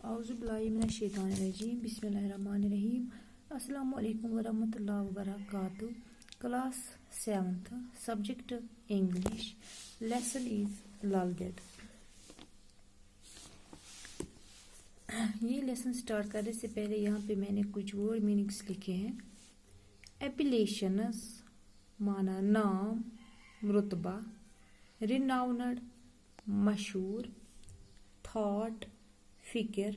औज़ुबिल्लाहिमिनश्शैतानिर्रजीम बिस्मिल्लाहिर्रहमानिर्रहीम अस्सलामु अलैकुम वरहमतुल्लाहि वबरकातुहू class 7th subject English lesson is lull date. ये लेसन स्टार्ट करने से पहले यहाँ पे मैंने कुछ वर्ड मीनिंग्स लिखे हैं। एपिलेशंस माना नाम रुतबा, रिनाउंड मशहूर, थॉट फिक्र,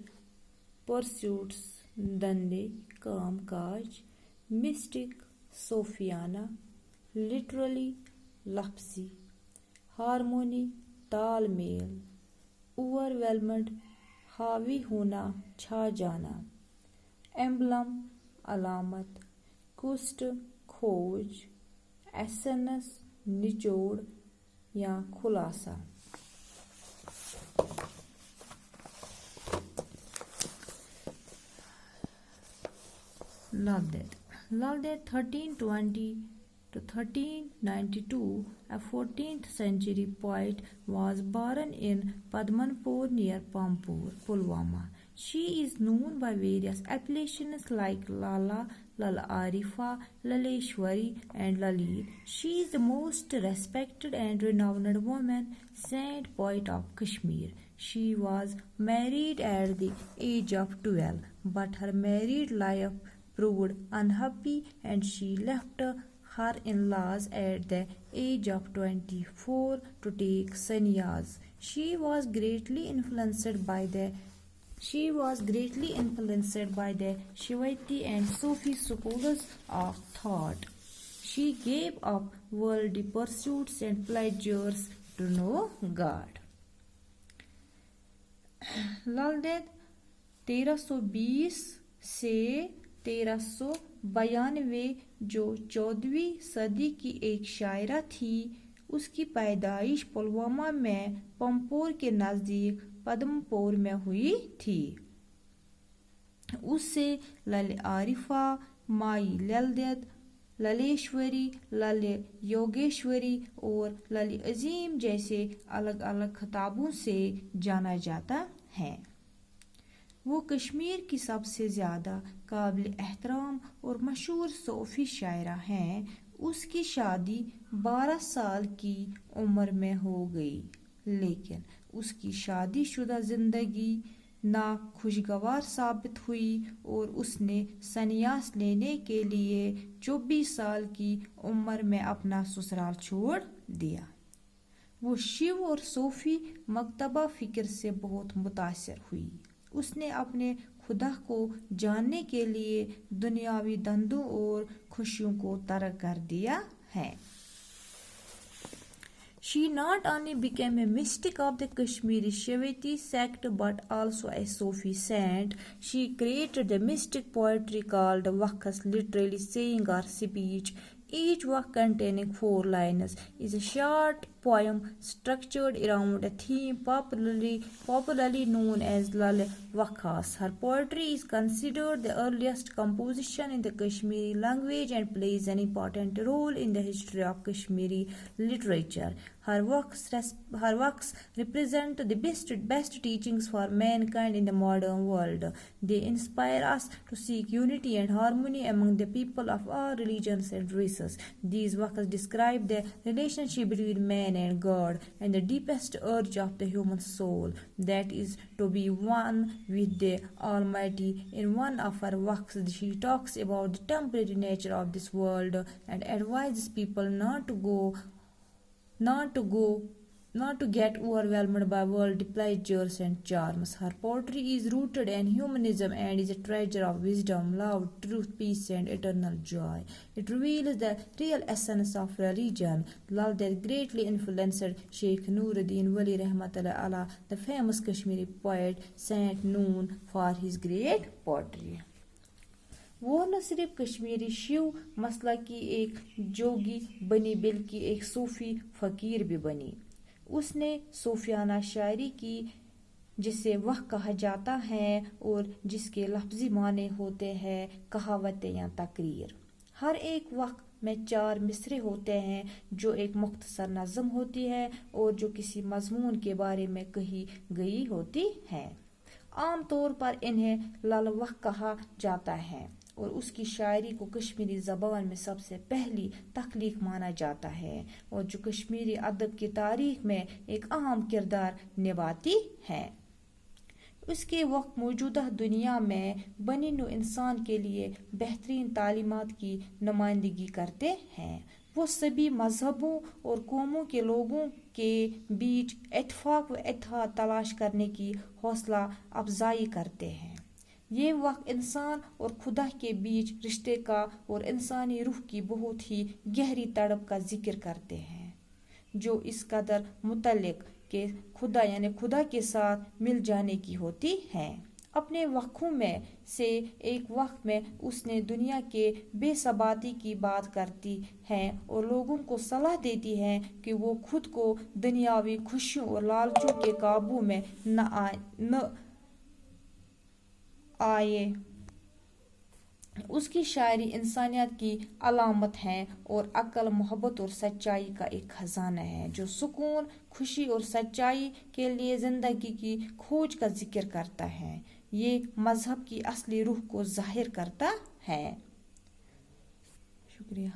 परस्यूट्स धंधे काम काज, मिस्टिक सोफियाना, लिटरली लफ्जी, हारमोनी तालमेल, ओवरवेलम्ड हावी होना छा जाना, एम्बलम अलामत, कुस्ट खोज, एसेंस निचोड़ या खुलासा। Laldet 1320 to 1392, a 14th century poet, was born in Padmanpur near Pampur, Pulwama. She is known by various appellations like Lala, Lal Arifa, Laleshwari, and Lalit. She is the most respected and renowned woman, saint poet of Kashmir. She was married at the age of 12, but her married life proved unhappy and she left her in-laws at the age of 24 to take sannyas. She was greatly influenced by the Shivaiti and Sufi schools of thought. She gave up worldly pursuits and pleasures to know God. Laldet 1320 से 1392 जो 14वीं सदी की एक शायरा थी, उसकी पैदाइश पुलवामा में पंपोर के नज़दीक पद्मपुर में हुई थी। उससे लल आरिफा, माई ललदेद, ललेश्वरी, लल योगेश्वरी और लल अजीम जैसे अलग अलग खिताबों से जाना जाता है। वो कश्मीर की सबसे ज़्यादा काबिल एहतराम और मशहूर सूफी शायरा हैं। उसकी शादी 12 साल की उम्र में हो गई, लेकिन उसकी शादीशुदा ज़िंदगी नाखुशगवार साबित हुई और उसने संन्यास लेने के लिए 24 साल की उम्र में अपना ससुराल छोड़ दिया। वो शिव और सूफी मकतबा फ़िक्र से बहुत मुतासिर हुई। उसने अपने खुदा को जानने के लिए दुनियावी धंधों और खुशियों को तर्क कर दिया है। She not only became a mystic of the Kashmiri Shivaiti sect but also a Sufi saint. She created the mystic poetry called waqas, literally saying or speech. Each waq containing 4 lines is a short poem structured around a theme popularly known as Lal Waqas. Her poetry is considered the earliest composition in the Kashmiri language and plays an important role in the history of Kashmiri literature. Her works represent the best teachings for mankind in the modern world. They inspire us to seek unity and harmony among the people of all religions and races. These works describe the relationship between man and God and the deepest urge of the human soul, that is to be one with the Almighty. In one of her works, she talks about the temporary nature of this world and advises people not to get overwhelmed by worldly pleasures and charms. Her poetry is rooted in humanism and is a treasure of wisdom, love, truth, peace, and eternal joy. It reveals the real essence of religion. Laldet greatly influenced Sheikh Nuruddin Wali Rahmatullah Allah, the famous Kashmiri poet, saint known for his great poetry. वो न सिर्फ कश्मीरी शिव मसला की एक जोगी बनी बल्कि एक सूफी फ़कीर भी बनी। उसने सूफियाना शायरी की जिसे वह कहा जाता है और जिसके लफ्ज़ी माने होते हैं कहावतें या तकरीर। हर एक वक्त में 4 मिसरे होते हैं जो एक मुख्तसर नज़म होती है और जो किसी मज़मून के बारे में कही गई होती है। आम तौर पर इन्हें ललवह कहा जाता है और उसकी शायरी को कश्मीरी ज़बान में सबसे पहली तख्लीक माना जाता है और जो कश्मीरी अदब की तारीख में एक अहम किरदार निभाती है। उसके वक्त मौजूदा दुनिया में बनी नौ इंसान के लिए बेहतरीन तालीमात की नुमाइंदगी करते हैं। वो सभी मजहबों और कौमों के लोगों के बीच इत्तेफाक व इत्तेहाद तलाश करने की हौसला अफजाई करते हैं। ये वक्त इंसान और खुदा के बीच रिश्ते का और इंसानी रूह की बहुत ही गहरी तड़प का जिक्र करते हैं, जो इस कदर मुतल्लिक के खुदा यानी खुदा के साथ मिल जाने की होती है। अपने वक्फों में से एक वक्त में उसने दुनिया के बेसबाती की बात करती हैं और लोगों को सलाह देती हैं कि वो खुद को दुनियावी खुशियों और लालचों के काबू में न आए। उसकी शायरी इंसानियत की अलामत है और अक्ल, मोहब्बत और सच्चाई का एक खजाना है जो सुकून, खुशी और सच्चाई के लिए ज़िंदगी की खोज का जिक्र करता है। ये मज़हब की असली रूह को ज़ाहिर करता है। शुक्रिया।